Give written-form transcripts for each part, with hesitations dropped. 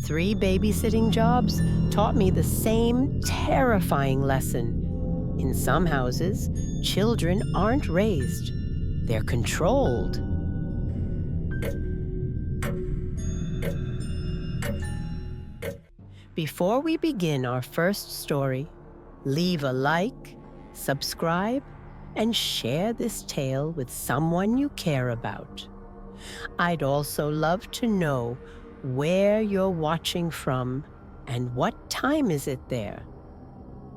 3 babysitting jobs taught me the same terrifying lesson. In some houses, children aren't raised, they're controlled. Before we begin our first story, leave a like, subscribe, and share this tale with someone you care about. I'd also love to know where you're watching from and what time is it there.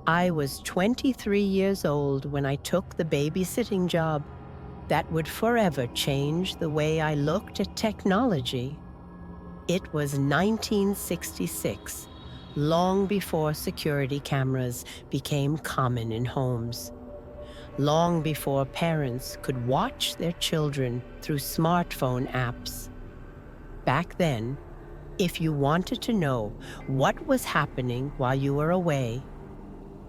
I was 23 years old when I took the babysitting job. That would forever change the way I looked at technology. It was 1966, long before security cameras became common in homes. Long before parents could watch their children through smartphone apps. Back then, if you wanted to know what was happening while you were away,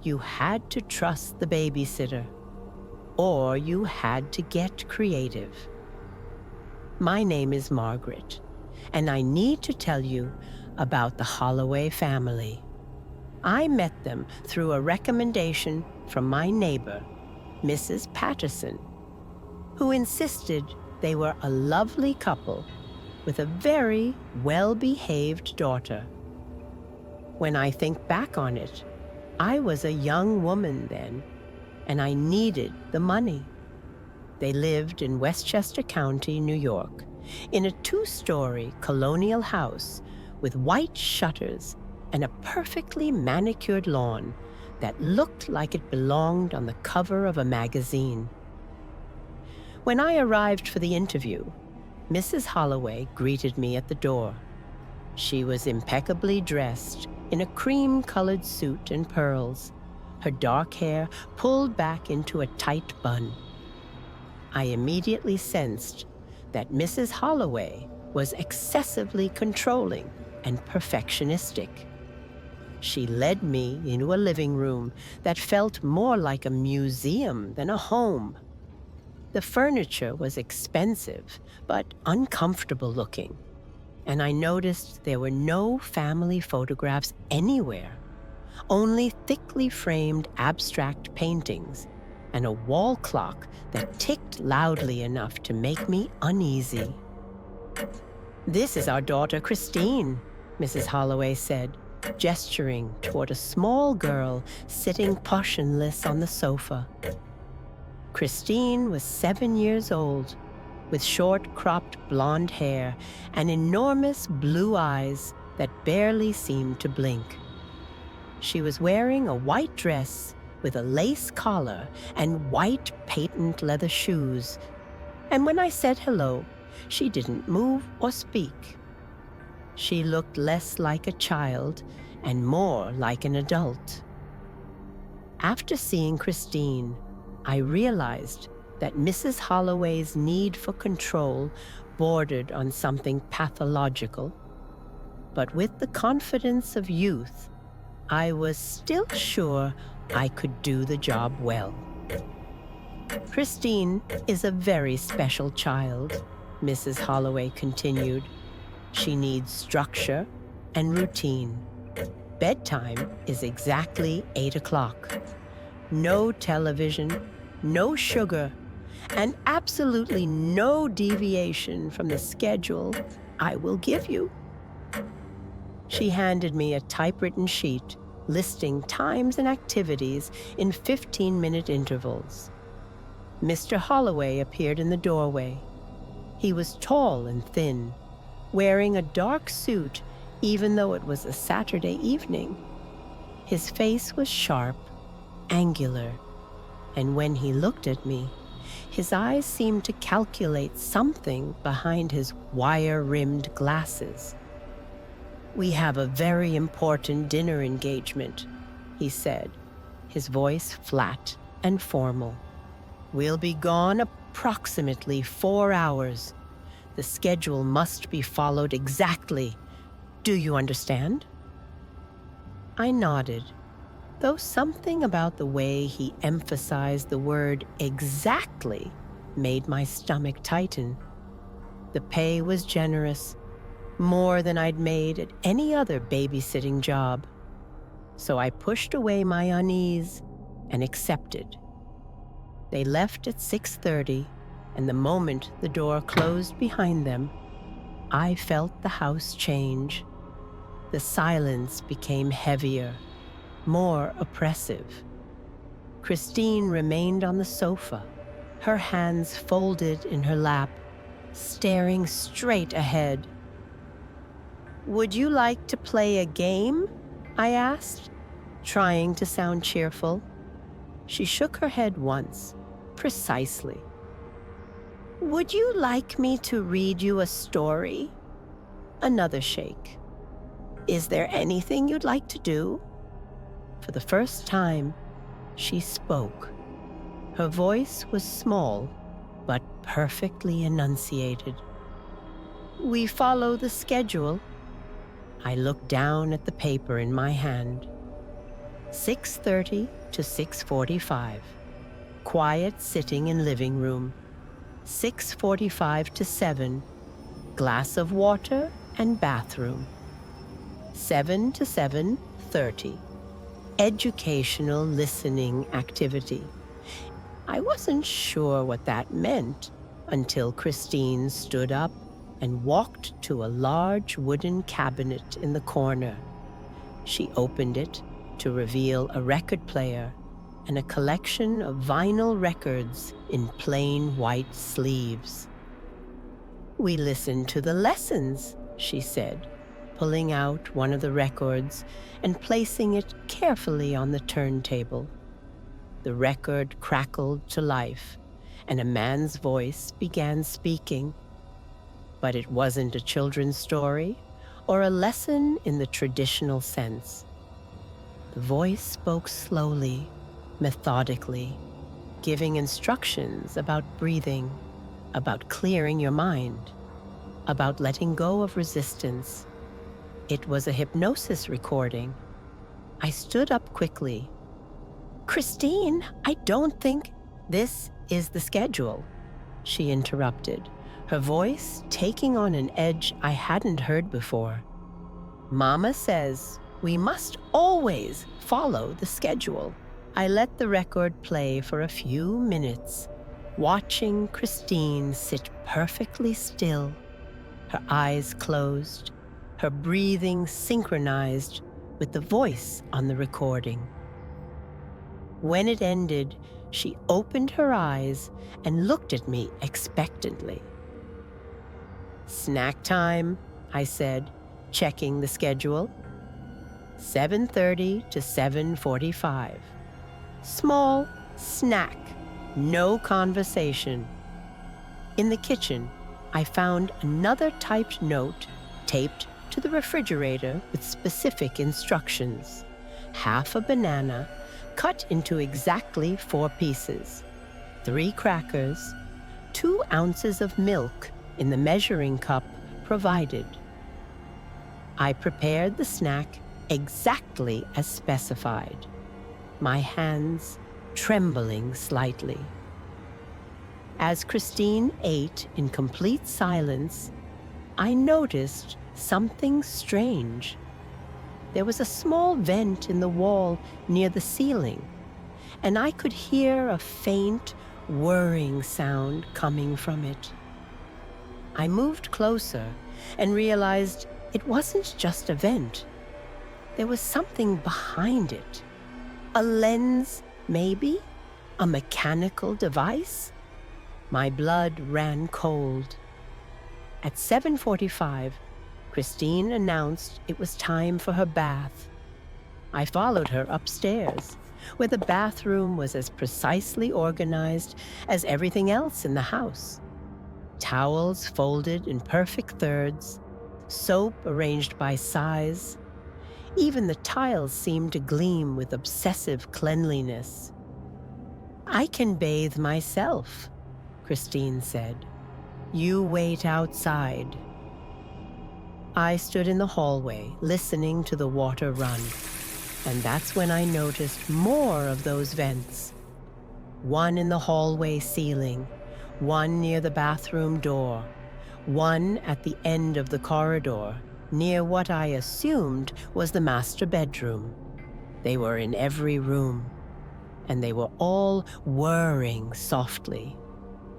you had to trust the babysitter, or you had to get creative. My name is Margaret, and I need to tell you about the Holloway family. I met them through a recommendation from my neighbor, Mrs. Patterson, who insisted they were a lovely couple with a very well-behaved daughter. When I think back on it, I was a young woman then, and I needed the money. They lived in Westchester County, New York, in a 2-story colonial house with white shutters and a perfectly manicured lawn that looked like it belonged on the cover of a magazine. When I arrived for the interview, Mrs. Holloway greeted me at the door. She was impeccably dressed in a cream-colored suit and pearls, her dark hair pulled back into a tight bun. I immediately sensed that Mrs. Holloway was excessively controlling and perfectionistic. She led me into a living room that felt more like a museum than a home. The furniture was expensive, but uncomfortable looking, and I noticed there were no family photographs anywhere, only thickly framed abstract paintings and a wall clock that ticked loudly enough to make me uneasy. "This is our daughter, Christine," Mrs. Holloway said, gesturing toward a small girl sitting motionless on the sofa. Christine was 7 years old, with short cropped blonde hair and enormous blue eyes that barely seemed to blink. She was wearing a white dress with a lace collar and white patent leather shoes, and when I said hello, she didn't move or speak. She looked less like a child and more like an adult. After seeing Christine, I realized that Mrs. Holloway's need for control bordered on something pathological. But with the confidence of youth, I was still sure I could do the job well. "Christine is a very special child," Mrs. Holloway continued. "She needs structure and routine. Bedtime is exactly 8 o'clock. No television, no sugar, and absolutely no deviation from the schedule I will give you." She handed me a typewritten sheet listing times and activities in 15-minute intervals. Mr. Holloway appeared in the doorway. He was tall and thin, wearing a dark suit even though it was a Saturday evening. His face was sharp, angular, and when he looked at me, his eyes seemed to calculate something behind his wire-rimmed glasses. "We have a very important dinner engagement," he said, his voice flat and formal. "We'll be gone approximately 4 hours. The schedule must be followed exactly. Do you understand?" I nodded, though something about the way he emphasized the word exactly made my stomach tighten. The pay was generous, more than I'd made at any other babysitting job. So I pushed away my unease and accepted. They left at 6:30, and the moment the door closed behind them, I felt the house change. The silence became heavier, more oppressive. Christine remained on the sofa, her hands folded in her lap, staring straight ahead. "Would you like to play a game?" I asked, trying to sound cheerful. She shook her head once, precisely. "Would you like me to read you a story?" Another shake. "Is there anything you'd like to do?" For the first time, she spoke. Her voice was small, but perfectly enunciated. "We follow the schedule." I looked down at the paper in my hand. 6:30 to 6:45. Quiet sitting in living room. 6:45 to 7. Glass of water and bathroom. 7 to 7:30. Educational listening activity. I wasn't sure what that meant until Christine stood up and walked to a large wooden cabinet in the corner. She opened it to reveal a record player and a collection of vinyl records in plain white sleeves. "We listened to the lessons," she said, pulling out one of the records and placing it carefully on the turntable. The record crackled to life, and a man's voice began speaking. But it wasn't a children's story or a lesson in the traditional sense. The voice spoke slowly, methodically, giving instructions about breathing, about clearing your mind, about letting go of resistance. It was a hypnosis recording. I stood up quickly. "Christine, I don't think—" "This is the schedule," she interrupted, her voice taking on an edge I hadn't heard before. "Mama says we must always follow the schedule." I let the record play for a few minutes, watching Christine sit perfectly still, her eyes closed, her breathing synchronized with the voice on the recording. When it ended, she opened her eyes and looked at me expectantly. "Snack time," I said, checking the schedule. 7:30 to 7:45. Small snack, no conversation. In the kitchen, I found another typed note taped to the refrigerator with specific instructions. Half a banana, cut into exactly 4 pieces, 3 crackers, 2 ounces of milk in the measuring cup provided. I prepared the snack exactly as specified, my hands trembling slightly. As Christine ate in complete silence, I noticed something strange. There was a small vent in the wall near the ceiling, and I could hear a faint, whirring sound coming from it. I moved closer and realized it wasn't just a vent. There was something behind it. A lens, maybe? A mechanical device? My blood ran cold. At 7:45, Christine announced it was time for her bath. I followed her upstairs, where the bathroom was as precisely organized as everything else in the house. Towels folded in perfect thirds, soap arranged by size. Even the tiles seemed to gleam with obsessive cleanliness. "I can bathe myself," Christine said. "You wait outside." I stood in the hallway, listening to the water run, and that's when I noticed more of those vents. One in the hallway ceiling, one near the bathroom door, one at the end of the corridor, near what I assumed was the master bedroom. They were in every room, and they were all whirring softly.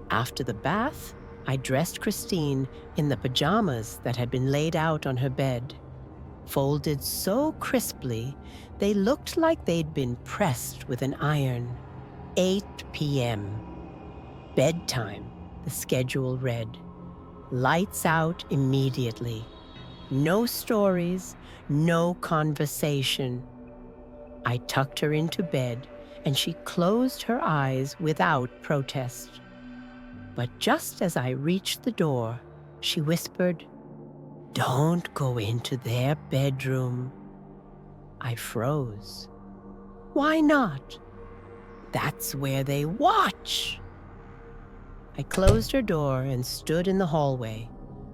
After the bath, I dressed Christine in the pajamas that had been laid out on her bed. Folded so crisply, they looked like they'd been pressed with an iron. 8 p.m. Bedtime, the schedule read. Lights out immediately. No stories, no conversation. I tucked her into bed, and she closed her eyes without protest. But just as I reached the door, she whispered, "Don't go into their bedroom." I froze. Why not? That's where they watch. I closed her door and stood in the hallway,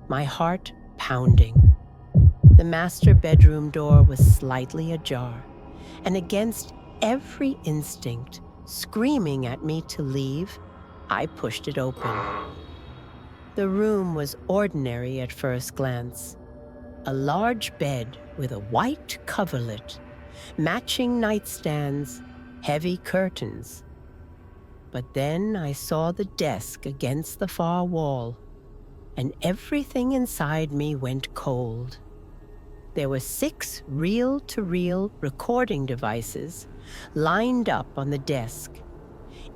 my heart pounding. The master bedroom door was slightly ajar, and against every instinct screaming at me to leave, I pushed it open. The room was ordinary at first glance. A large bed with a white coverlet, matching nightstands, heavy curtains. But then I saw the desk against the far wall, and everything inside me went cold. There were 6 reel-to-reel recording devices lined up on the desk,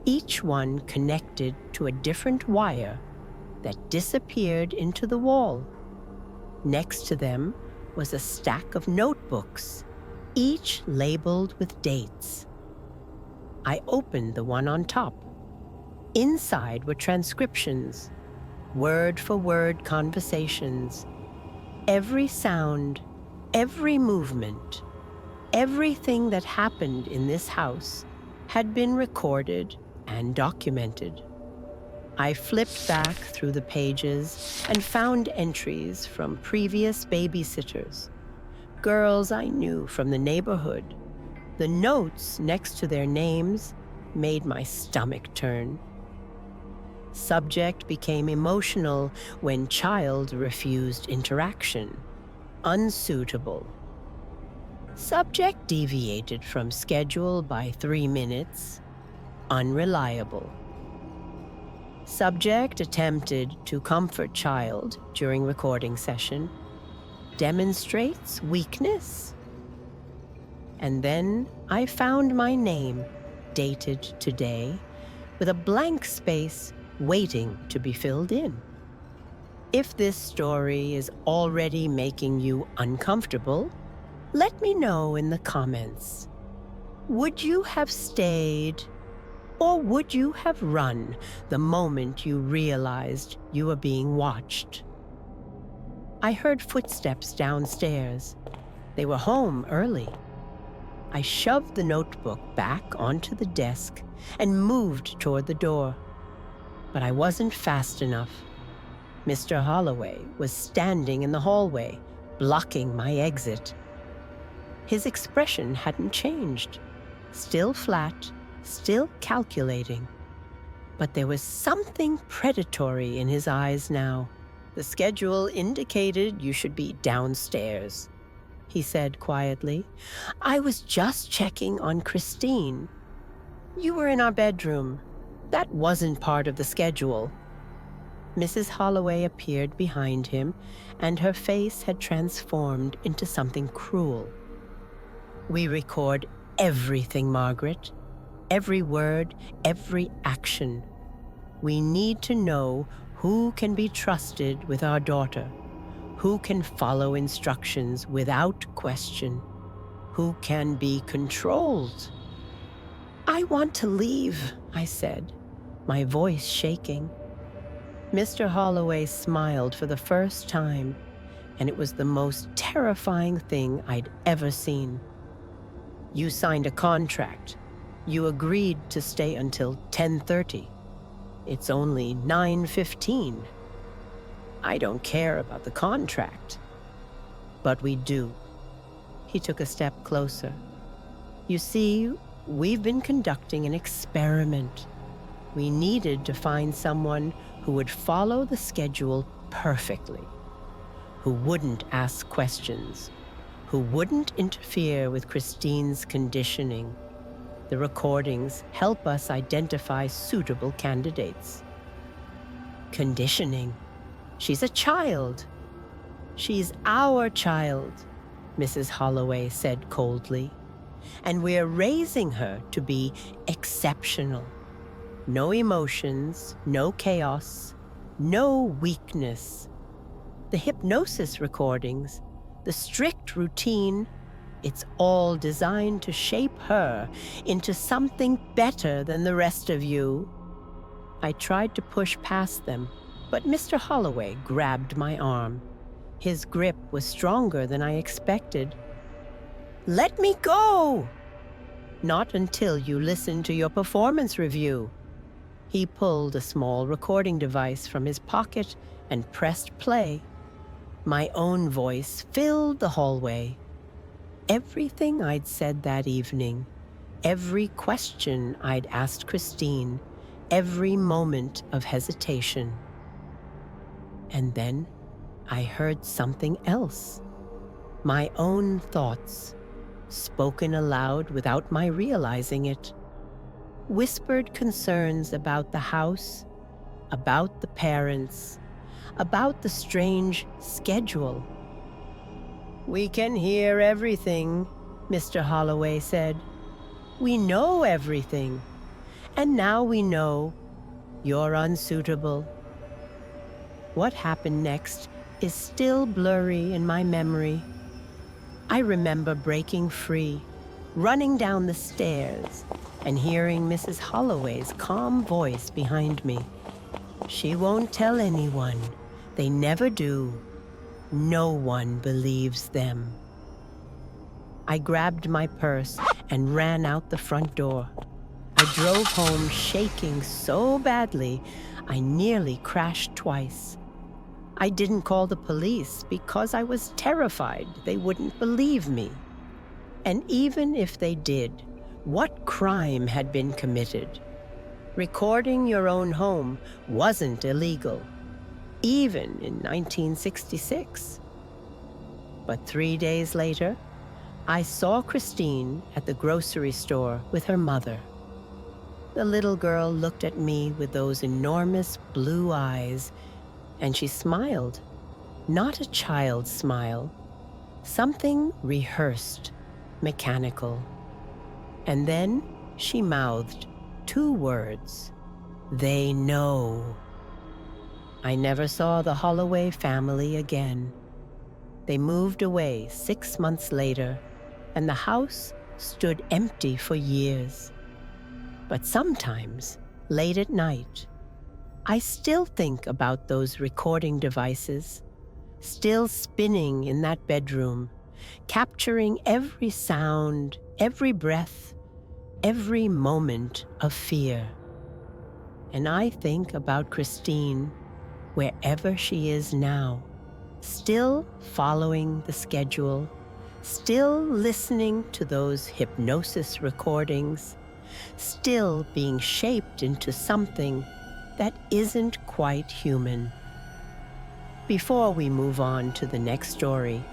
each one connected to a different wire that disappeared into the wall. Next to them was a stack of notebooks, each labeled with dates. I opened the one on top. Inside were transcriptions, word-for-word conversations. Every sound, every movement, everything that happened in this house had been recorded and documented. I flipped back through the pages and found entries from previous babysitters, girls I knew from the neighborhood. The notes next to their names made my stomach turn. Subject became emotional when child refused interaction. Unsuitable. Subject deviated from schedule by 3 minutes. Unreliable. Subject attempted to comfort child during recording session. Demonstrates weakness. And then I found my name, dated today, with a blank space waiting to be filled in. If this story is already making you uncomfortable, let me know in the comments. Would you have stayed, or would you have run the moment you realized you were being watched? I heard footsteps downstairs. They were home early. I shoved the notebook back onto the desk and moved toward the door. But I wasn't fast enough. Mr. Holloway was standing in the hallway, blocking my exit. His expression hadn't changed. Still flat, still calculating. But there was something predatory in his eyes now. "The schedule indicated you should be downstairs," he said quietly. "I was just checking on Christine. You were in our bedroom. That wasn't part of the schedule." Mrs. Holloway appeared behind him, and her face had transformed into something cruel. "We record everything, Margaret. Every word, every action. We need to know who can be trusted with our daughter, who can follow instructions without question, who can be controlled." "I want to leave," I said, my voice shaking. Mr. Holloway smiled for the first time, and it was the most terrifying thing I'd ever seen. "You signed a contract. You agreed to stay until 10:30. It's only 9:15. I don't care about the contract. But we do." He took a step closer. "You see, we've been conducting an experiment. We needed to find someone who would follow the schedule perfectly, who wouldn't ask questions, who wouldn't interfere with Christine's conditioning. The recordings help us identify suitable candidates. Conditioning. She's a child. She's our child, Mrs. Holloway said coldly. And we're raising her to be exceptional. No emotions, no chaos, no weakness. The hypnosis recordings, the strict routine, it's all designed to shape her into something better than the rest of you. I tried to push past them, but Mr. Holloway grabbed my arm. His grip was stronger than I expected. "Let me go!" "Not until you listen to your performance review." He pulled a small recording device from his pocket and pressed play. My own voice filled the hallway. Everything I'd said that evening, every question I'd asked Christine, every moment of hesitation. And then I heard something else. My own thoughts, spoken aloud without my realizing it. Whispered concerns about the house, about the parents, about the strange schedule. "We can hear everything," Mr. Holloway said. "We know everything. And now we know you're unsuitable." What happened next is still blurry in my memory. I remember breaking free, running down the stairs, and hearing Mrs. Holloway's calm voice behind me. "She won't tell anyone. They never do. No one believes them." I grabbed my purse and ran out the front door. I drove home shaking so badly, I nearly crashed twice. I didn't call the police because I was terrified they wouldn't believe me. And even if they did, what crime had been committed? Recording your own home wasn't illegal, even in 1966. But 3 days later, I saw Christine at the grocery store with her mother. The little girl looked at me with those enormous blue eyes, and she smiled. Not a child's smile, something rehearsed, mechanical. And then she mouthed 2 words: "They know." I never saw the Holloway family again. They moved away 6 months later, and the house stood empty for years. But sometimes, late at night, I still think about those recording devices, still spinning in that bedroom, capturing every sound, every breath, every moment of fear. And I think about Christine, wherever she is now, still following the schedule, still listening to those hypnosis recordings, still being shaped into something that isn't quite human. Before we move on to the next story,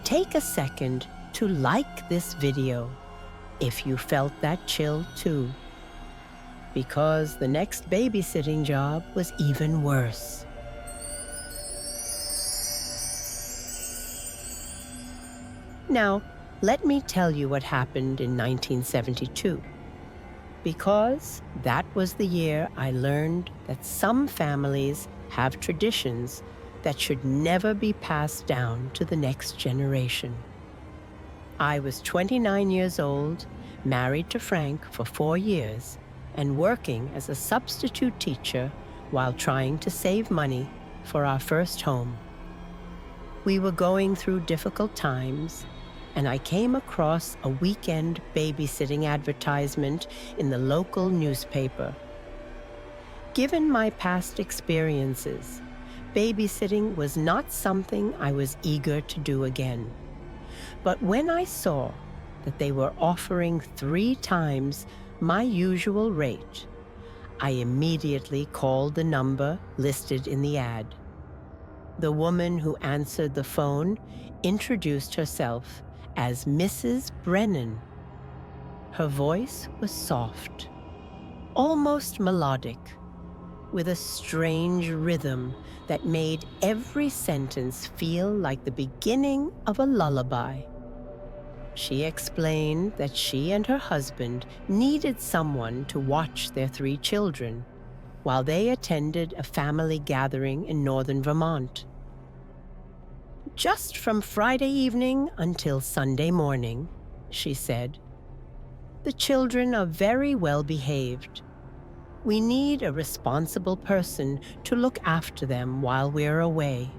take a second to like this video if you felt that chill too, because the next babysitting job was even worse. Now, let me tell you what happened in 1972. Because that was the year I learned that some families have traditions that should never be passed down to the next generation. I was 29 years old, married to Frank for 4 years, and working as a substitute teacher while trying to save money for our first home. We were going through difficult times, and I came across a weekend babysitting advertisement in the local newspaper. Given my past experiences, babysitting was not something I was eager to do again. But when I saw that they were offering 3 times my usual rate, I immediately called the number listed in the ad. The woman who answered the phone introduced herself as Mrs. Brennan. Her voice was soft, almost melodic, with a strange rhythm that made every sentence feel like the beginning of a lullaby. She explained that she and her husband needed someone to watch their 3 children while they attended a family gathering in northern Vermont. "Just from Friday evening until Sunday morning," she said. "The children are very well behaved. We need a responsible person to look after them while we're away.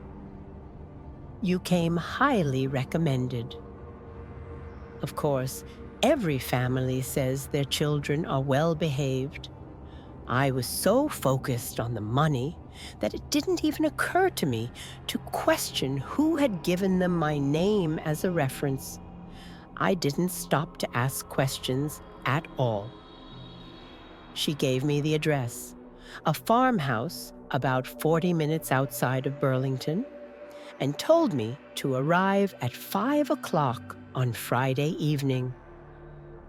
You came highly recommended." Of course, every family says their children are well behaved. I was so focused on the money that it didn't even occur to me to question who had given them my name as a reference. I didn't stop to ask questions at all. She gave me the address, a farmhouse about 40 minutes outside of Burlington, and told me to arrive at 5 o'clock on Friday evening.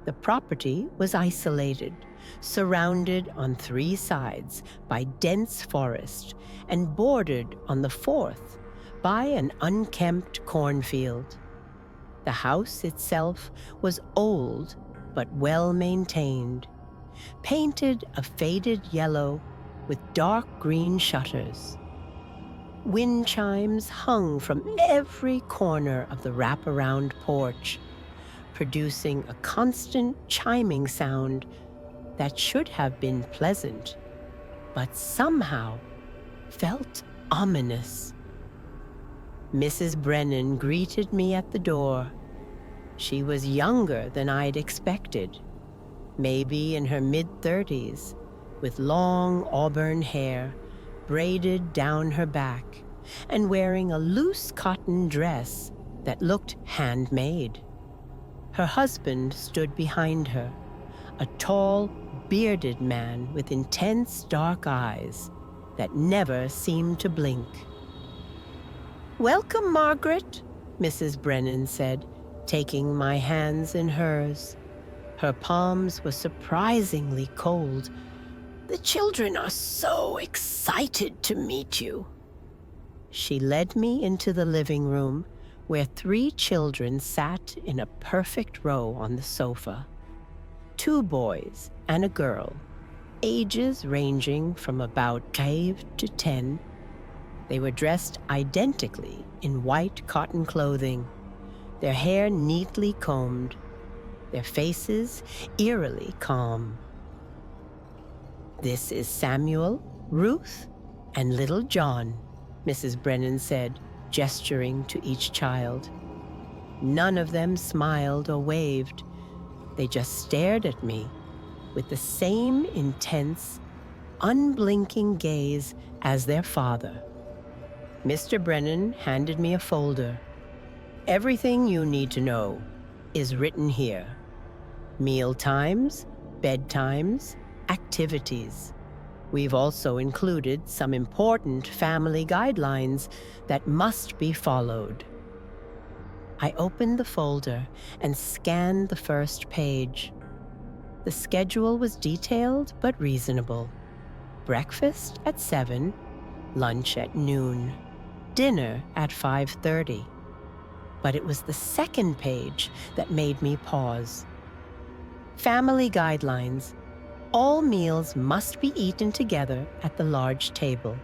The property was isolated, surrounded on 3 sides by dense forest and bordered on the 4th by an unkempt cornfield. The house itself was old but well maintained, painted a faded yellow with dark green shutters. Wind chimes hung from every corner of the wraparound porch, producing a constant chiming sound that should have been pleasant, but somehow felt ominous. Mrs. Brennan greeted me at the door. She was younger than I'd expected, maybe in her mid-30s, with long auburn hair braided down her back and wearing a loose cotton dress that looked handmade. Her husband stood behind her, a tall, bearded man with intense dark eyes that never seemed to blink. "Welcome, Margaret," Mrs. Brennan said, taking my hands in hers. Her palms were surprisingly cold. "The children are so excited to meet you." She led me into the living room, where 3 children sat in a perfect row on the sofa. 2 boys and a girl, ages ranging from about 5 to 10. They were dressed identically in white cotton clothing, their hair neatly combed, their faces eerily calm. "This is Samuel, Ruth, and little John," Mrs. Brennan said, gesturing to each child. None of them smiled or waved. They just stared at me with the same intense, unblinking gaze as their father. Mr. Brennan handed me a folder. "Everything you need to know is written here. Meal times, bedtimes, activities. We've also included some important family guidelines that must be followed." I opened the folder and scanned the first page. The schedule was detailed but reasonable. Breakfast at 7, lunch at noon, dinner at 5:30. But it was the second page that made me pause. Family guidelines. All meals must be eaten together at the large table.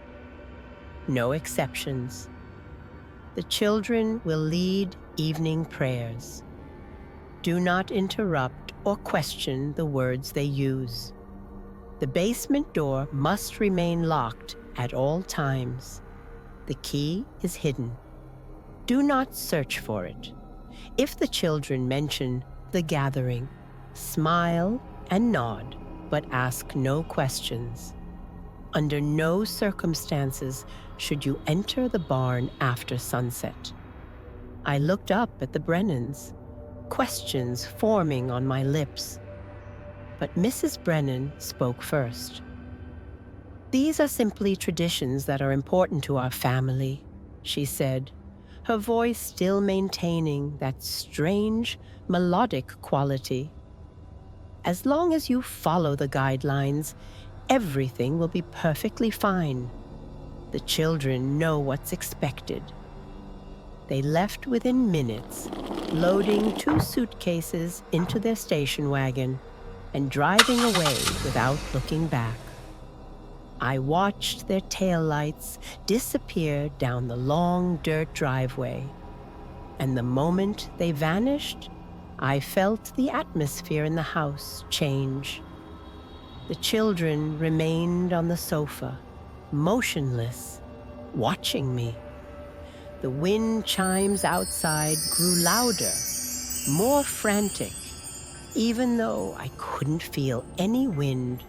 No exceptions. The children will lead evening prayers. Do not interrupt or question the words they use. The basement door must remain locked at all times. The key is hidden. Do not search for it. If the children mention the gathering, smile and nod, but ask no questions. Under no circumstances should you enter the barn after sunset. I looked up at the Brennans, questions forming on my lips. But Mrs. Brennan spoke first. "These are simply traditions that are important to our family. she said, her voice still maintaining that strange, melodic quality. As long as you follow the guidelines, everything will be perfectly fine. The children know what's expected. They left within minutes, loading 2 suitcases into their station wagon and driving away without looking back. I watched their taillights disappear down the long dirt driveway, and the moment they vanished, I felt the atmosphere in the house change. The children remained on the sofa, motionless, watching me. The wind chimes outside grew louder, more frantic, even though I couldn't feel any wind.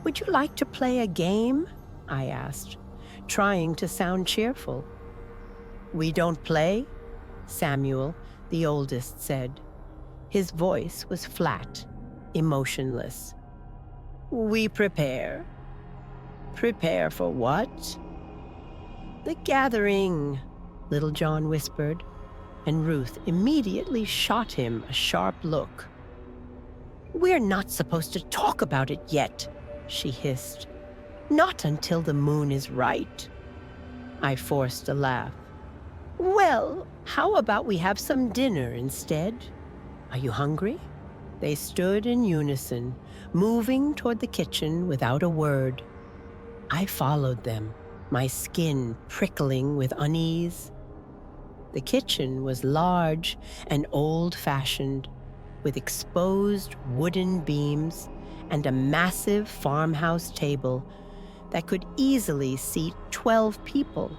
"Would you like to play a game?" I asked, trying to sound cheerful. "We don't play," Samuel, the oldest, said. His voice was flat, emotionless. "We prepare." "Prepare for what?" "The gathering," Little John whispered, and Ruth immediately shot him a sharp look. "We're not supposed to talk about it yet," she hissed. "Not until the moon is right." I forced a laugh. "Well, how about we have some dinner instead? Are you hungry?" They stood in unison, moving toward the kitchen without a word. I followed them, my skin prickling with unease. The kitchen was large and old-fashioned, with exposed wooden beams and a massive farmhouse table that could easily seat 12 people.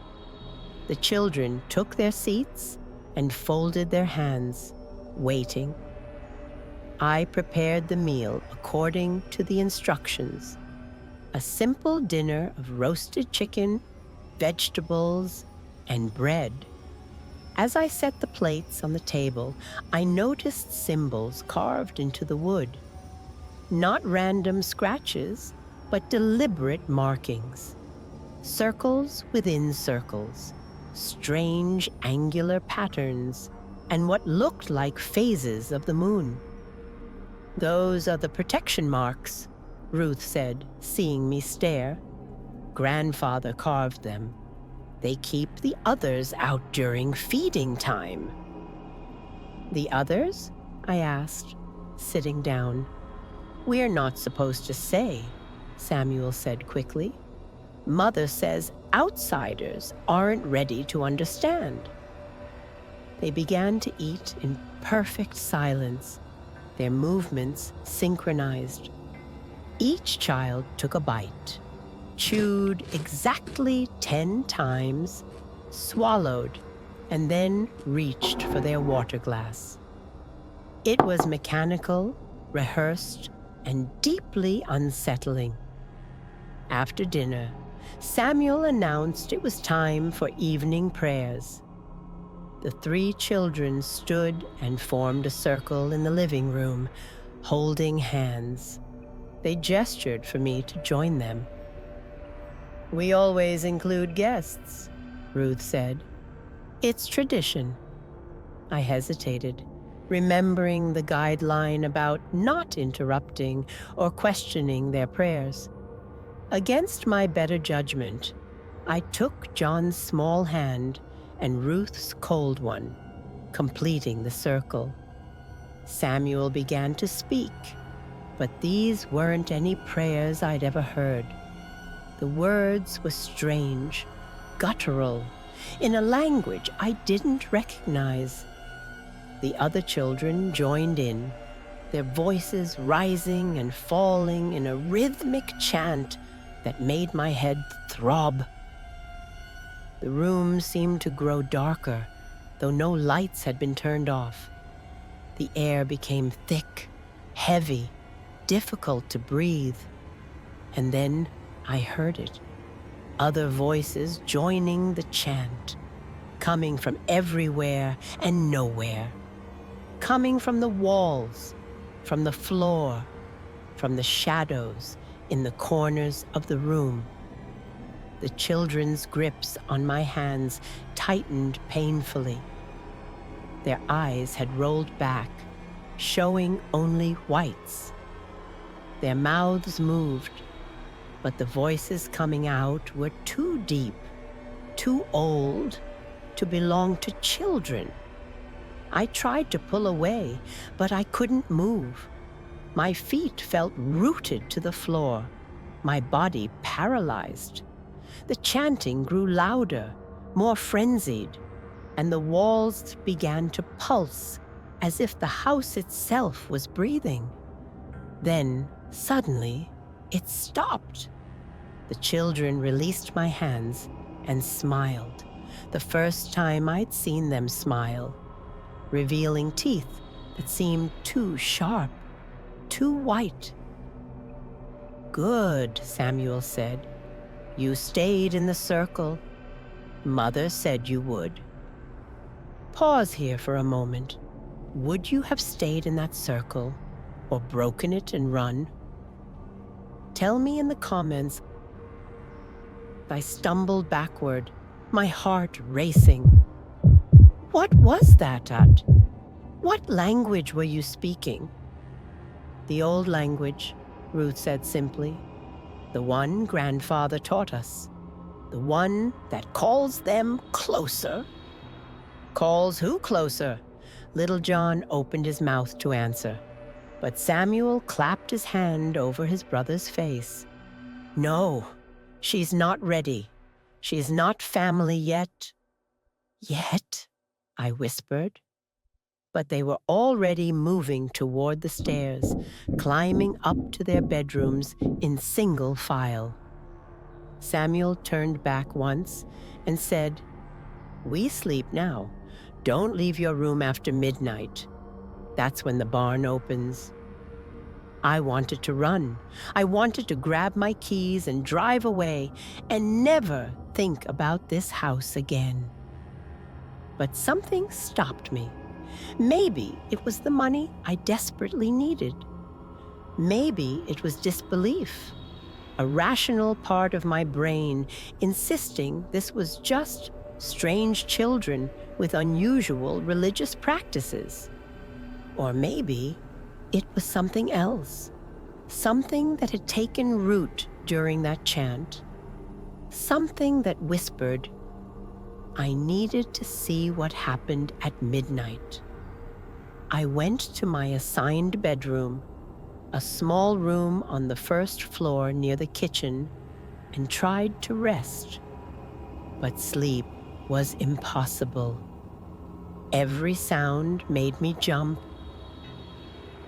The children took their seats and folded their hands, waiting. I prepared the meal according to the instructions. A simple dinner of roasted chicken, vegetables, and bread. As I set the plates on the table, I noticed symbols carved into the wood. Not random scratches, but deliberate markings. Circles within circles, strange angular patterns, and what looked like phases of the moon. "Those are the protection marks," Ruth said, seeing me stare. "Grandfather carved them. They keep the others out during feeding time." "The others?" I asked, sitting down. "We're not supposed to say," Samuel said quickly. "Mother says outsiders aren't ready to understand." They began to eat in perfect silence, their movements synchronized. Each child took a bite, chewed exactly 10 times, swallowed, and then reached for their water glass. It was mechanical, rehearsed, and deeply unsettling. After dinner, Samuel announced it was time for evening prayers. The 3 children stood and formed a circle in the living room, holding hands. They gestured for me to join them. "We always include guests," Ruth said. "It's tradition." I hesitated, remembering the guideline about not interrupting or questioning their prayers. Against my better judgment, I took John's small hand and Ruth's cold one, completing the circle. Samuel began to speak, but these weren't any prayers I'd ever heard. The words were strange, guttural, in a language I didn't recognize. The other children joined in, their voices rising and falling in a rhythmic chant that made my head throb. The room seemed to grow darker, though no lights had been turned off. The air became thick, heavy, difficult to breathe. And then I heard it. Other voices joining the chant, coming from everywhere and nowhere. Coming from the walls, from the floor, from the shadows in the corners of the room. The children's grips on my hands tightened painfully. Their eyes had rolled back, showing only whites. Their mouths moved, but the voices coming out were too deep, too old to belong to children. I tried to pull away, but I couldn't move. My feet felt rooted to the floor, my body paralyzed. The chanting grew louder, more frenzied, and the walls began to pulse as if the house itself was breathing. Then, suddenly, it stopped. The children released my hands and smiled, the first time I'd seen them smile, revealing teeth that seemed too sharp, too white. "Good," Samuel said. "You stayed in the circle. Mother said you would." Pause here for a moment. Would you have stayed in that circle or broken it and run? Tell me in the comments. I stumbled backward, my heart racing. What was that, At? What language were you speaking? The old language, Ruth said simply. The one grandfather taught us. The one that calls them closer. Calls who closer? Little John opened his mouth to answer, but Samuel clapped his hand over his brother's face. No, she's not ready. She's not family yet. Yet? I whispered. But they were already moving toward the stairs, climbing up to their bedrooms in single file. Samuel turned back once and said, "We sleep now. Don't leave your room after midnight. That's when the barn opens." I wanted to run. I wanted to grab my keys and drive away and never think about this house again. But something stopped me. Maybe it was the money I desperately needed. Maybe it was disbelief, a rational part of my brain insisting this was just strange children with unusual religious practices. Or maybe it was something else, something that had taken root during that chant, something that whispered, I needed to see what happened at midnight. I went to my assigned bedroom, a small room on the first floor near the kitchen, and tried to rest. But sleep was impossible. Every sound made me jump.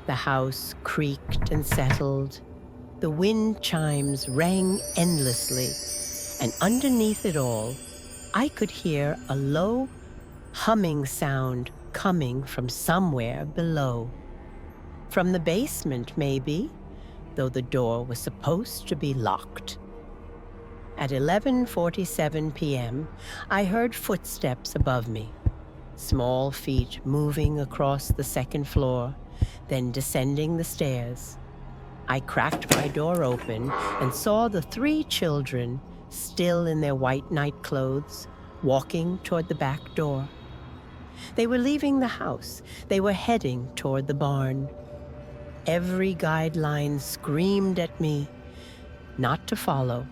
The house creaked and settled. The wind chimes rang endlessly, and underneath it all, I could hear a low, humming sound coming from somewhere below. From the basement, maybe, though the door was supposed to be locked. At 11:47 p.m., I heard footsteps above me, small feet moving across the second floor, then descending the stairs. I cracked my door open and saw the 3 children, still in their white nightclothes, walking toward the back door. They were leaving the house. They were heading toward the barn. Every guideline screamed at me not to follow,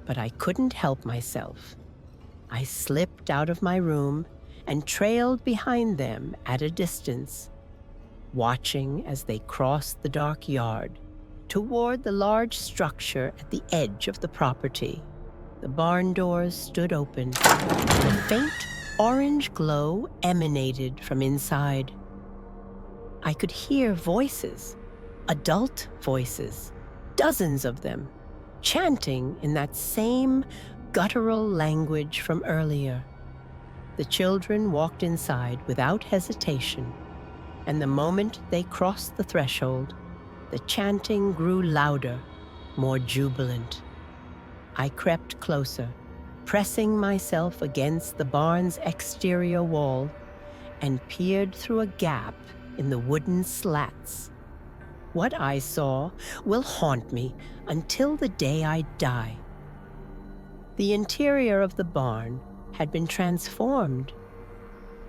but I couldn't help myself. I slipped out of my room and trailed behind them at a distance, watching as they crossed the dark yard toward the large structure at the edge of the property. The barn doors stood open, and a faint orange glow emanated from inside. I could hear voices, adult voices, dozens of them, chanting in that same guttural language from earlier. The children walked inside without hesitation, and the moment they crossed the threshold, the chanting grew louder, more jubilant. I crept closer, pressing myself against the barn's exterior wall, and peered through a gap in the wooden slats. What I saw will haunt me until the day I die. The interior of the barn had been transformed.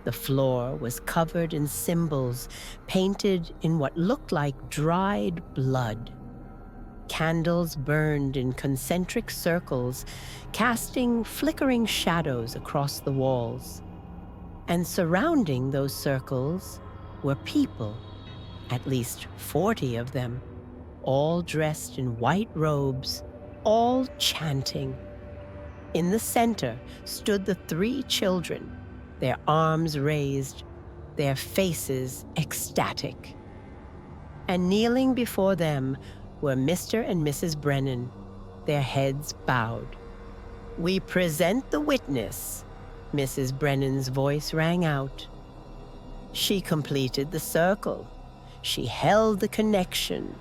The floor was covered in symbols painted in what looked like dried blood. Candles burned in concentric circles, casting flickering shadows across the walls. And surrounding those circles were people, at least 40 of them, all dressed in white robes, all chanting. In the center stood the 3 children, their arms raised, their faces ecstatic. And kneeling before them were Mr. and Mrs. Brennan, their heads bowed. "We present the witness," Mrs. Brennan's voice rang out. She completed the circle. She held the connection.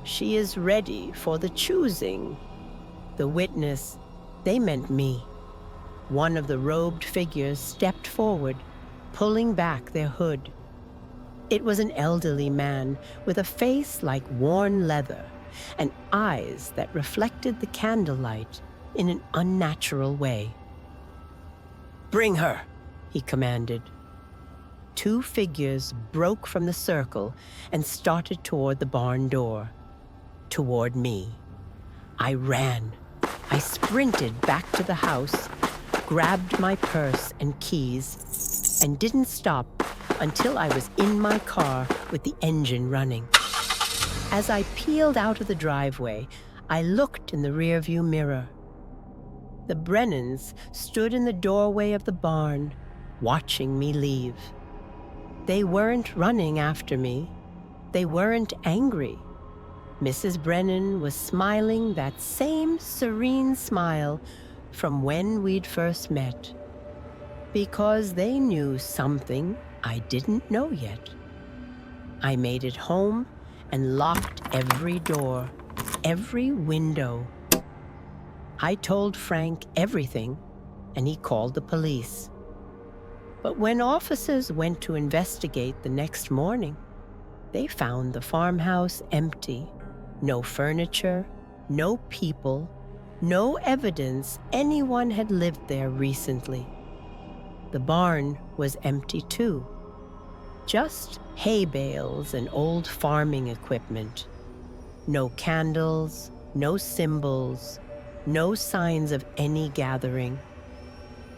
She is ready for the choosing. The witness, they meant me. One of the robed figures stepped forward, pulling back their hood. It was an elderly man with a face like worn leather and eyes that reflected the candlelight in an unnatural way. "Bring her," he commanded. 2 figures broke from the circle and started toward the barn door, toward me. I ran. I sprinted back to the house, grabbed my purse and keys, and didn't stop until I was in my car with the engine running. As I peeled out of the driveway, I looked in the rearview mirror. The Brennans stood in the doorway of the barn, watching me leave. They weren't running after me. They weren't angry. Mrs. Brennan was smiling that same serene smile from when we'd first met, because they knew something I didn't know yet. I made it home and locked every door, every window. I told Frank everything, and he called the police. But when officers went to investigate the next morning, they found the farmhouse empty. No furniture, no people, no evidence anyone had lived there recently. The barn was empty too. Just hay bales and old farming equipment. No candles, no symbols, no signs of any gathering.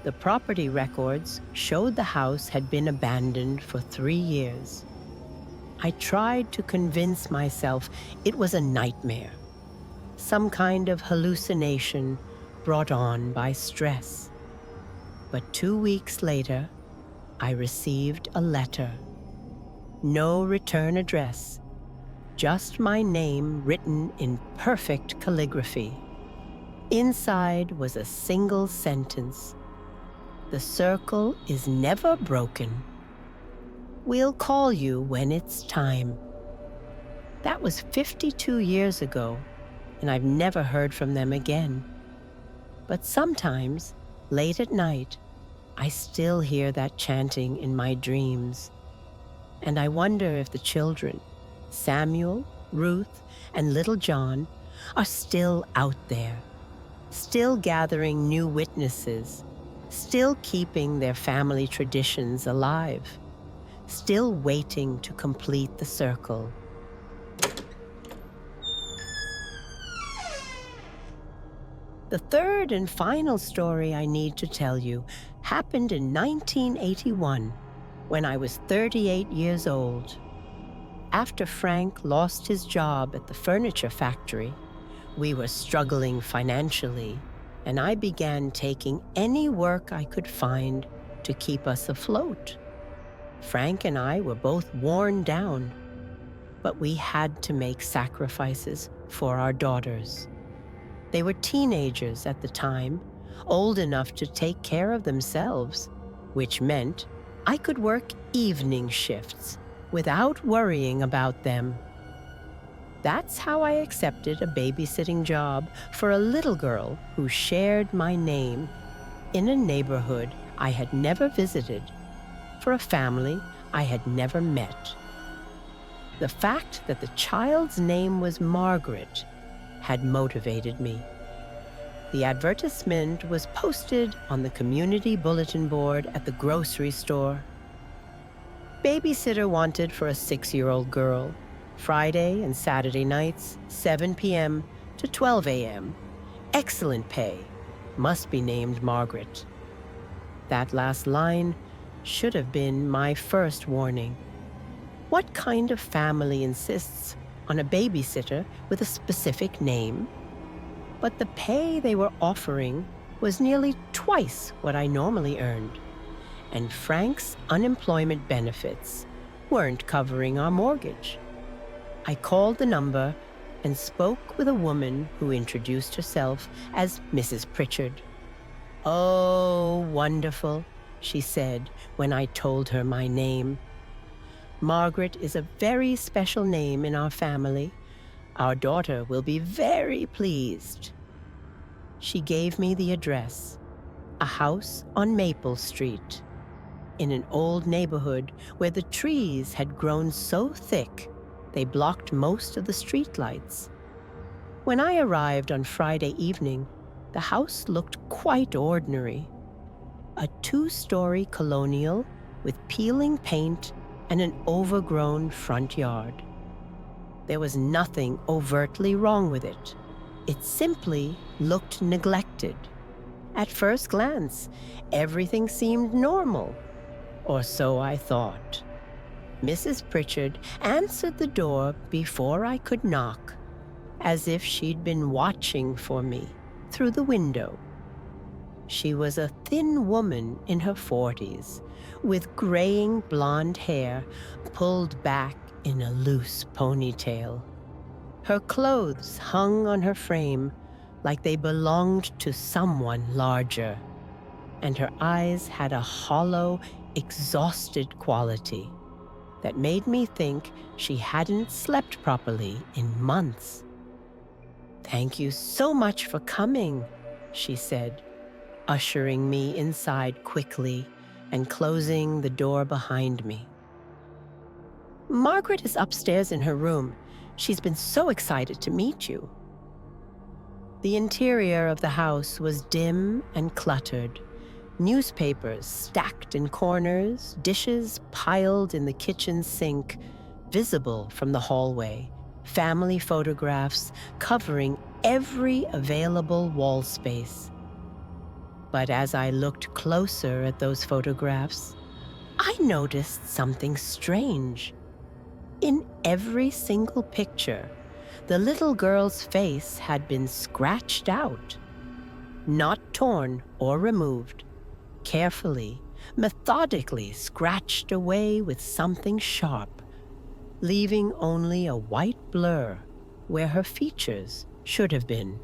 The property records showed the house had been abandoned for 3 years. I tried to convince myself it was a nightmare, some kind of hallucination brought on by stress. But 2 weeks later, I received a letter. No return address, just my name written in perfect calligraphy. Inside was a single sentence: "The circle is never broken. We'll call you when it's time." That was 52 years ago, and I've never heard from them again. But sometimes, late at night, I still hear that chanting in my dreams. And I wonder if the children, Samuel, Ruth, and little John, are still out there, still gathering new witnesses, still keeping their family traditions alive, still waiting to complete the circle. The third and final story I need to tell you happened in 1981, when I was 38 years old. After Frank lost his job at the furniture factory, we were struggling financially, and I began taking any work I could find to keep us afloat. Frank and I were both worn down, but we had to make sacrifices for our daughters. They were teenagers at the time, old enough to take care of themselves, which meant I could work evening shifts without worrying about them. That's how I accepted a babysitting job for a little girl who shared my name in a neighborhood I had never visited, for a family I had never met. The fact that the child's name was Margaret had motivated me. The advertisement was posted on the community bulletin board at the grocery store. Babysitter wanted for a 6-year-old girl. Friday and Saturday nights, 7 p.m. to 12 a.m. Excellent pay. Must be named Margaret. That last line should have been my first warning. What kind of family insists on a babysitter with a specific name? But the pay they were offering was nearly twice what I normally earned, and Frank's unemployment benefits weren't covering our mortgage. I called the number and spoke with a woman who introduced herself as Mrs. Pritchard. "Oh, wonderful," she said when I told her my name. "Margaret is a very special name in our family. Our daughter will be very pleased." She gave me the address, a house on Maple Street, in an old neighborhood where the trees had grown so thick they blocked most of the streetlights. When I arrived on Friday evening, the house looked quite ordinary. A 2-story colonial with peeling paint and an overgrown front yard. There was nothing overtly wrong with it. It simply looked neglected. At first glance, everything seemed normal, or so I thought. Mrs. Pritchard answered the door before I could knock, as if she'd been watching for me through the window. She was a thin woman in her 40s, with graying blonde hair pulled back in a loose ponytail. Her clothes hung on her frame like they belonged to someone larger, and her eyes had a hollow, exhausted quality that made me think she hadn't slept properly in months. "Thank you so much for coming," she said, ushering me inside quickly and closing the door behind me. "Margaret is upstairs in her room. She's been so excited to meet you." The interior of the house was dim and cluttered. Newspapers stacked in corners, dishes piled in the kitchen sink, visible from the hallway, family photographs covering every available wall space. But as I looked closer at those photographs, I noticed something strange. In every single picture, the little girl's face had been scratched out, not torn or removed, carefully, methodically scratched away with something sharp, leaving only a white blur where her features should have been.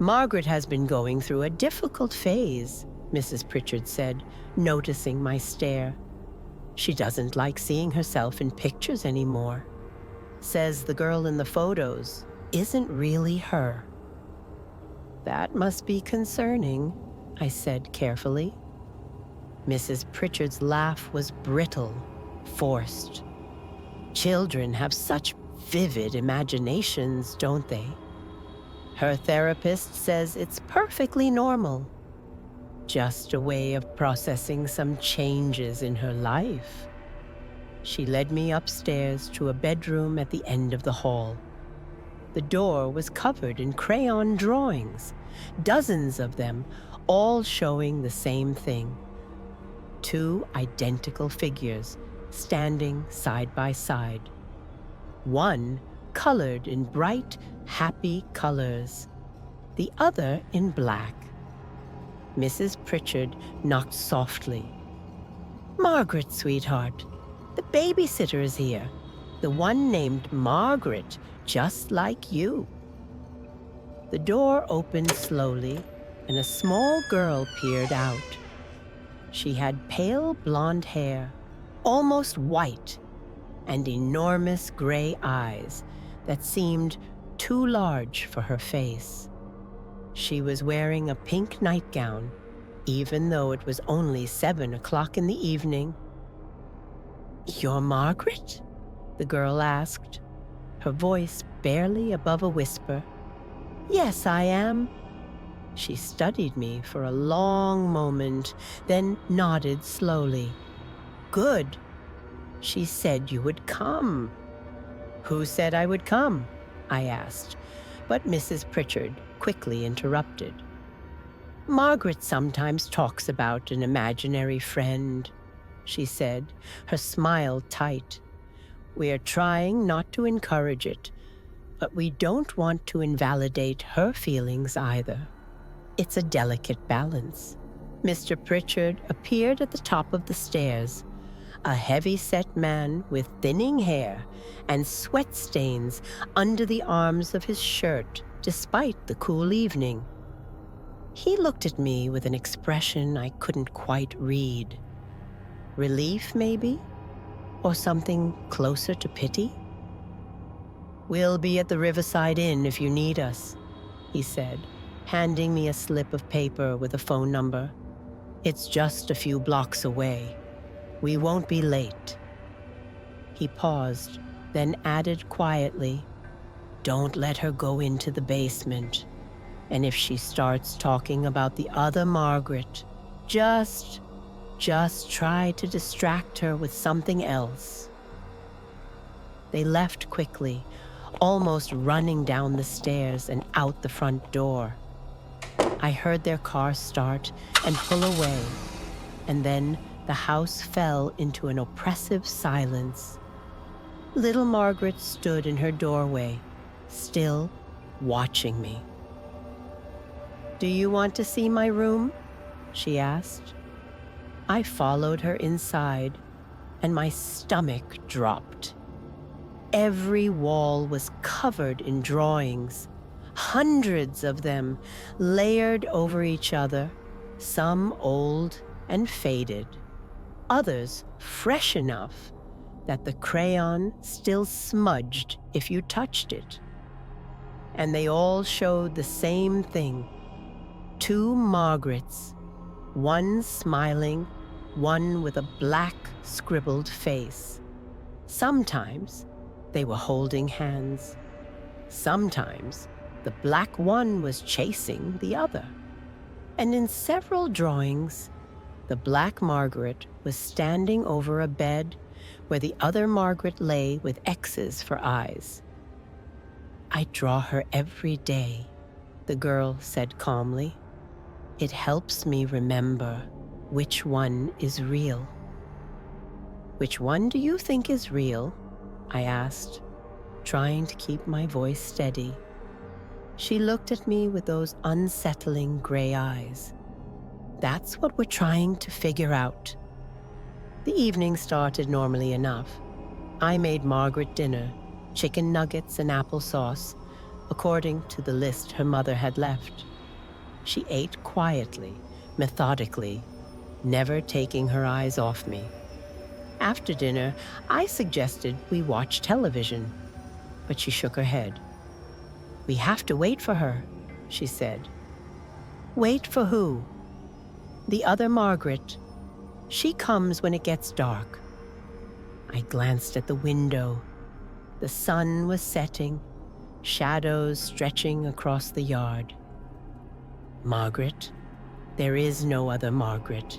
"Margaret has been going through a difficult phase," Mrs. Pritchard said, noticing my stare. "She doesn't like seeing herself in pictures anymore. Says the girl in the photos isn't really her." "That must be concerning," I said carefully. Mrs. Pritchard's laugh was brittle, forced. "Children have such vivid imaginations, don't they? Her therapist says it's perfectly normal. Just a way of processing some changes in her life." She led me upstairs to a bedroom at the end of the hall. The door was covered in crayon drawings, dozens of them, all showing the same thing. 2 identical figures standing side by side. One colored in bright, happy colors, the other in black. Mrs. Pritchard knocked softly. "Margaret, sweetheart, the babysitter is here. The one named Margaret, just like you." The door opened slowly, and a small girl peered out. She had pale blonde hair, almost white, and enormous gray eyes that seemed too large for her face. She was wearing a pink nightgown, even though it was only 7 o'clock in the evening. "You're Margaret?" the girl asked, her voice barely above a whisper. Yes, I am. She studied me for a long moment, then nodded slowly. Good. She said you would come. Who said I would come? I asked, but Mrs. Pritchard quickly interrupted. Margaret sometimes talks about an imaginary friend, she said, her smile tight. We're trying not to encourage it, but we don't want to invalidate her feelings either. It's a delicate balance. Mr. Pritchard appeared at the top of the stairs, a heavy-set man with thinning hair and sweat stains under the arms of his shirt despite the cool evening. He looked at me with an expression I couldn't quite read. Relief, maybe? Or something closer to pity? We'll be at the Riverside Inn if you need us, he said, handing me a slip of paper with a phone number. It's just a few blocks away. We won't be late. He paused, then added quietly, Don't let her go into the basement. And if she starts talking about the other Margaret, just try to distract her with something else. They left quickly, almost running down the stairs and out the front door. I heard their car start and pull away, and then the house fell into an oppressive silence. Little Margaret stood in her doorway, still watching me. Do you want to see my room? She asked. I followed her inside, and my stomach dropped. Every wall was covered in drawings, hundreds of them layered over each other, some old and faded, others fresh enough that the crayon still smudged if you touched it. And they all showed the same thing. 2 Margarets, one smiling, one with a black scribbled face. Sometimes they were holding hands. Sometimes the black one was chasing the other. And in several drawings, the black Margaret was standing over a bed where the other Margaret lay with X's for eyes. I draw her every day, the girl said calmly. It helps me remember which one is real. Which one do you think is real? I asked, trying to keep my voice steady. She looked at me with those unsettling gray eyes. That's what we're trying to figure out. The evening started normally enough. I made Margaret dinner, chicken nuggets and applesauce, according to the list her mother had left. She ate quietly, methodically, never taking her eyes off me. After dinner, I suggested we watch television, but she shook her head. We have to wait for her, she said. Wait for who? The other Margaret. She comes when it gets dark. I glanced at the window. The sun was setting, shadows stretching across the yard. Margaret, there is no other Margaret.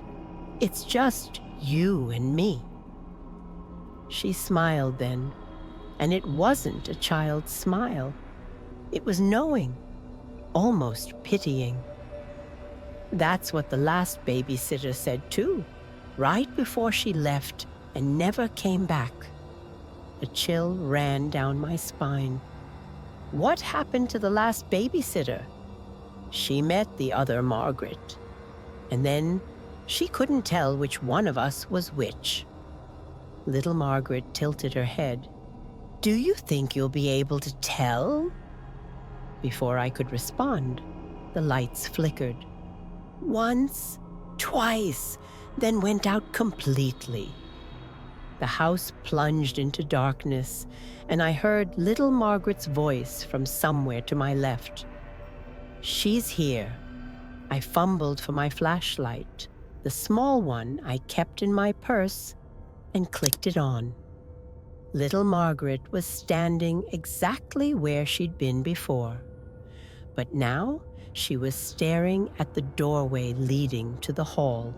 It's just you and me. She smiled then, and it wasn't a child's smile. It was knowing, almost pitying. That's what the last babysitter said too, right before she left and never came back. A chill ran down my spine. What happened to the last babysitter? She met the other Margaret, and then she couldn't tell which one of us was which. Little Margaret tilted her head. Do you think you'll be able to tell? Before I could respond, the lights flickered. Once, twice, then went out completely. The house plunged into darkness, and I heard little Margaret's voice from somewhere to my left. She's here. I fumbled for my flashlight, the small one I kept in my purse, and clicked it on. Little Margaret was standing exactly where she'd been before. But now she was staring at the doorway leading to the hall,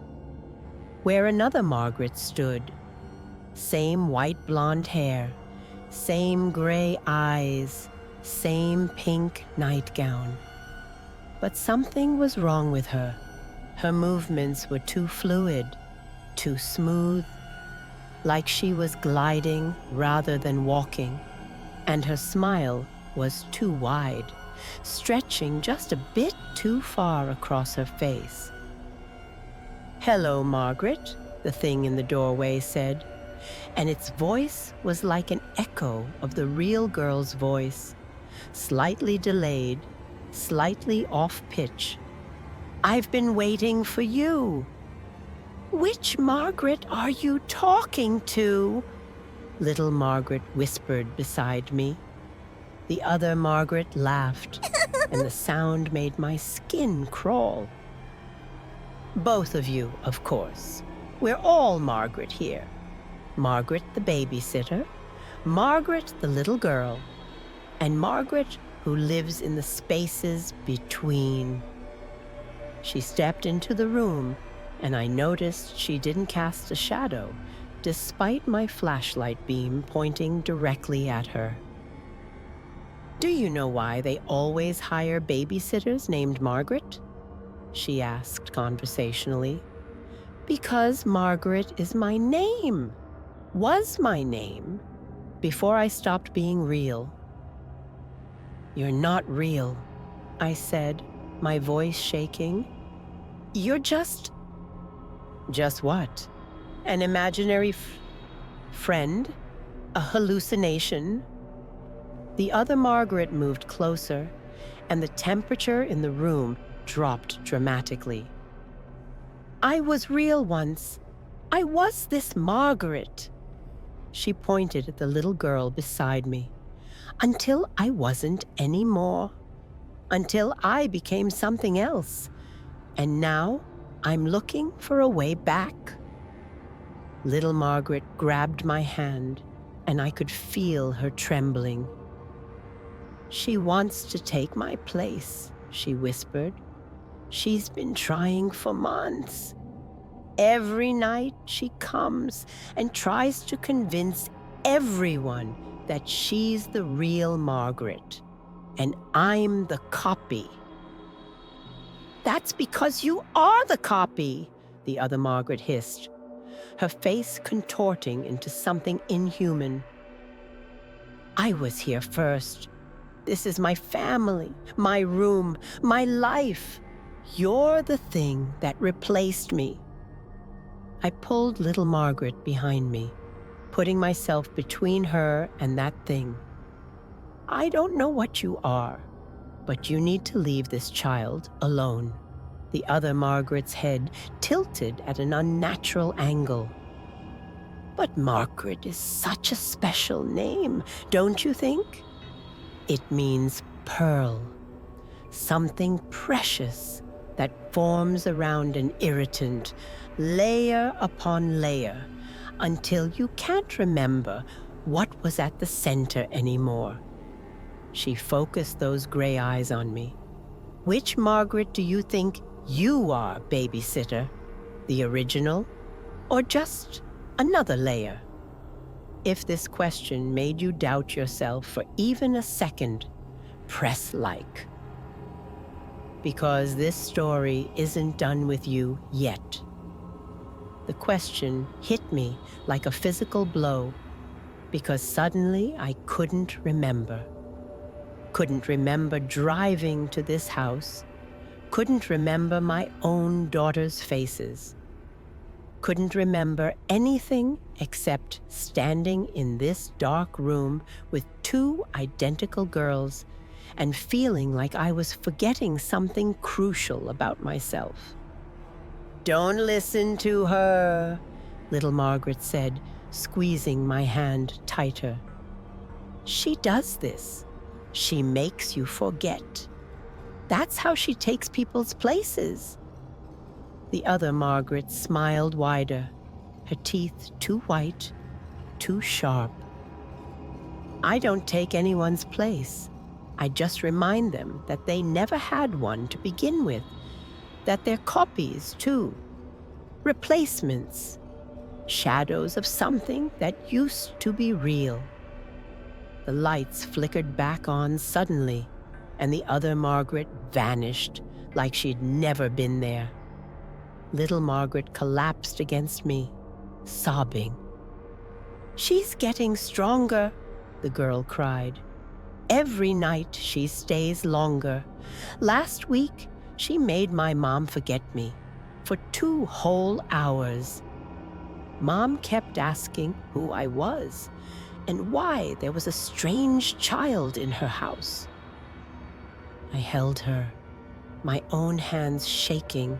where another Margaret stood. Same white blonde hair, same gray eyes, same pink nightgown. But something was wrong with her. Her movements were too fluid, too smooth, like she was gliding rather than walking, and her smile was too wide, stretching just a bit too far across her face. "Hello, Margaret," the thing in the doorway said, and its voice was like an echo of the real girl's voice, slightly delayed, slightly off-pitch. "I've been waiting for you." "Which Margaret are you talking to?" Little Margaret whispered beside me. The other Margaret laughed, and the sound made my skin crawl. "Both of you, of course. We're all Margaret here. Margaret the babysitter, Margaret the little girl, and Margaret who lives in the spaces between." She stepped into the room, and I noticed she didn't cast a shadow, despite my flashlight beam pointing directly at her. "Do you know why they always hire babysitters named Margaret?" she asked conversationally. "Because Margaret is my name. Was my name, before I stopped being real." "You're not real," I said, my voice shaking. "You're just..." "Just what? An imaginary friend? A hallucination?" The other Margaret moved closer, and the temperature in the room dropped dramatically. "I was real once. I was this Margaret." She pointed at the little girl beside me. "Until I wasn't anymore. Until I became something else. And now I'm looking for a way back." Little Margaret grabbed my hand, and I could feel her trembling. "She wants to take my place," she whispered. "She's been trying for months. Every night she comes and tries to convince everyone that she's the real Margaret, and I'm the copy." "That's because you are the copy," the other Margaret hissed, her face contorting into something inhuman. "I was here first. This is my family, my room, my life. You're the thing that replaced me." I pulled little Margaret behind me, putting myself between her and that thing. "I don't know what you are, but you need to leave this child alone." The other Margaret's head tilted at an unnatural angle. "But Margaret is such a special name, don't you think? It means pearl, something precious that forms around an irritant, layer upon layer, until you can't remember what was at the center anymore." She focused those gray eyes on me. "Which Margaret do you think you are, babysitter? The original, or just another layer?" If this question made you doubt yourself for even a second, press like. Because this story isn't done with you yet. The question hit me like a physical blow, because suddenly I couldn't remember. Couldn't remember driving to this house. Couldn't remember my own daughter's faces. Couldn't remember anything except standing in this dark room with two identical girls and feeling like I was forgetting something crucial about myself. "Don't listen to her," little Margaret said, squeezing my hand tighter. "She does this. She makes you forget. That's how she takes people's places." The other Margaret smiled wider, her teeth too white, too sharp. "I don't take anyone's place. I just remind them that they never had one to begin with, that they're copies, too, replacements, shadows of something that used to be real. The lights flickered back on suddenly, and the other Margaret vanished like she'd never been there. Little Margaret collapsed against me, sobbing. "She's getting stronger," the girl cried. "Every night she stays longer. Last week, she made my mom forget me for 2 whole hours. Mom kept asking who I was and why there was a strange child in her house." I held her, my own hands shaking,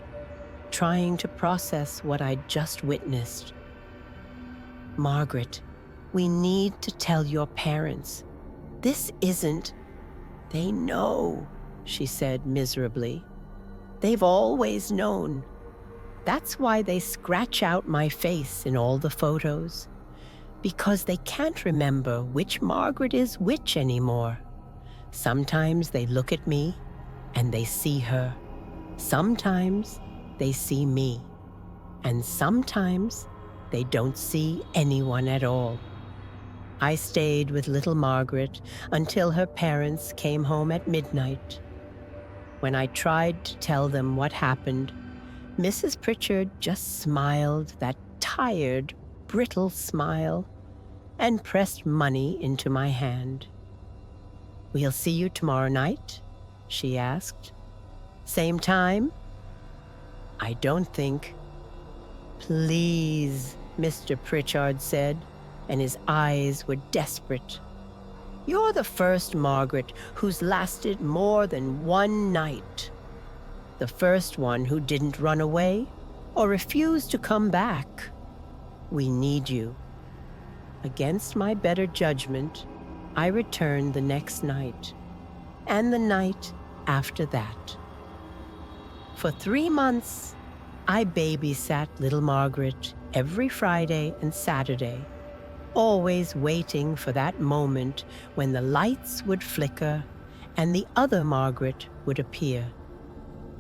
trying to process what I'd just witnessed. "Margaret, we need to tell your parents. This isn't—" "They know," she said miserably. "They've always known. That's why they scratch out my face in all the photos. Because they can't remember which Margaret is which anymore. Sometimes they look at me and they see her. Sometimes they see me. And sometimes they don't see anyone at all." I stayed with little Margaret until her parents came home at midnight. When I tried to tell them what happened, Mrs. Pritchard just smiled that tired, brittle smile and pressed money into my hand. "We'll see you tomorrow night?" she asked. "Same time?" "I don't think." "Please," Mr. Pritchard said, and his eyes were desperate. "You're the first Margaret who's lasted more than one night. The first one who didn't run away or refuse to come back. We need you." Against my better judgment, I returned the next night, and the night after that. For 3 months, I babysat little Margaret every Friday and Saturday, always waiting for that moment when the lights would flicker and the other Margaret would appear.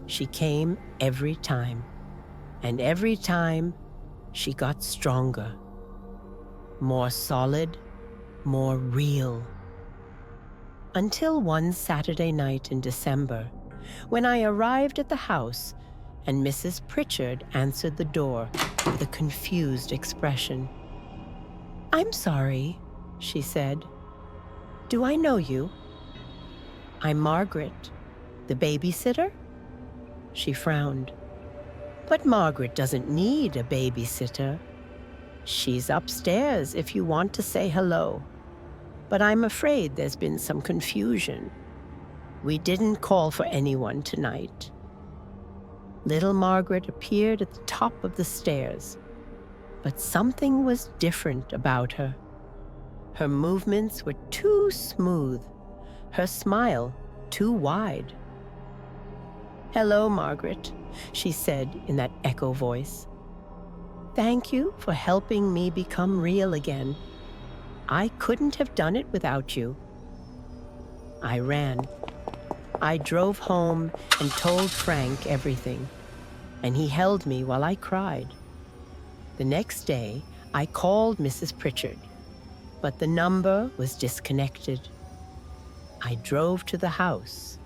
She came every time, and every time she got stronger, more solid, more real. Until one Saturday night in December, when I arrived at the house and Mrs. Pritchard answered the door with a confused expression. "I'm sorry," she said. "Do I know you?" "I'm Margaret, the babysitter?" She frowned. "But Margaret doesn't need a babysitter. She's upstairs if you want to say hello. But I'm afraid there's been some confusion. We didn't call for anyone tonight." Little Margaret appeared at the top of the stairs, but something was different about her. Her movements were too smooth, her smile too wide. "Hello, Margaret," she said in that echo voice. "Thank you for helping me become real again. I couldn't have done it without you." I ran. I drove home and told Frank everything, and he held me while I cried. The next day, I called Mrs. Pritchard, but the number was disconnected. I drove to the house,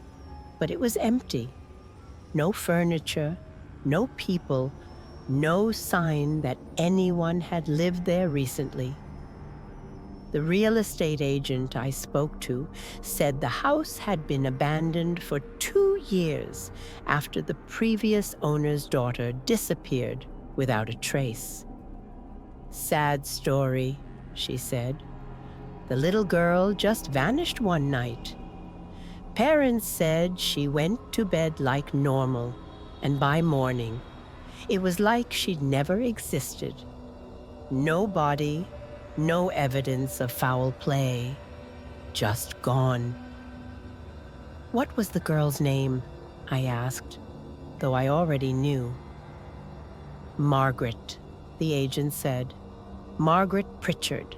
but it was empty. No furniture, no people, no sign that anyone had lived there recently. The real estate agent I spoke to said the house had been abandoned for 2 years after the previous owner's daughter disappeared without a trace. "Sad story," she said. "The little girl just vanished one night. Parents said she went to bed like normal, and by morning, it was like she'd never existed. No body, no evidence of foul play, just gone." "What was the girl's name?" I asked, though I already knew. "Margaret," the agent said. "Margaret Pritchard."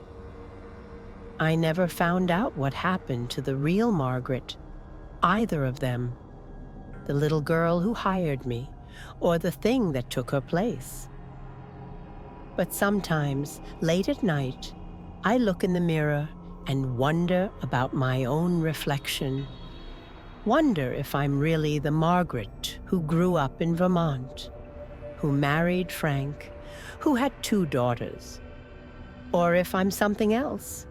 I never found out what happened to the real Margaret either of them, the little girl who hired me, or the thing that took her place. But sometimes, late at night, I look in the mirror and wonder about my own reflection. Wonder if I'm really the Margaret who grew up in Vermont, who married Frank, who had 2 daughters. Or if I'm something else,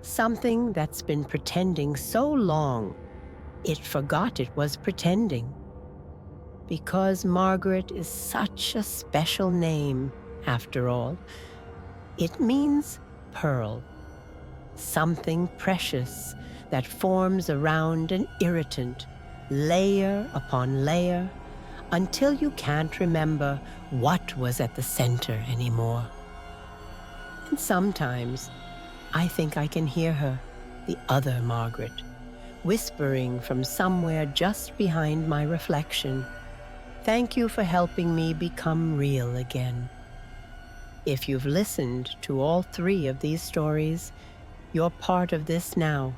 something that's been pretending so long it forgot it was pretending. Because Margaret is such a special name, after all. It means pearl, something precious that forms around an irritant, layer upon layer, until you can't remember what was at the center anymore. And sometimes I think I can hear her, the other Margaret, whispering from somewhere just behind my reflection, "Thank you for helping me become real again." If you've listened to all 3 of these stories, you're part of this now.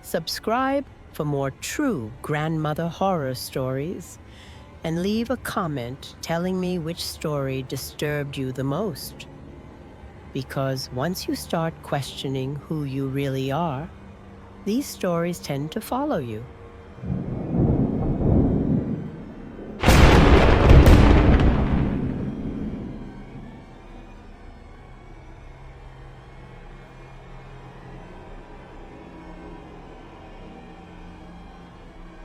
Subscribe for more true grandmother horror stories, and leave a comment telling me which story disturbed you the most. Because once you start questioning who you really are, these stories tend to follow you.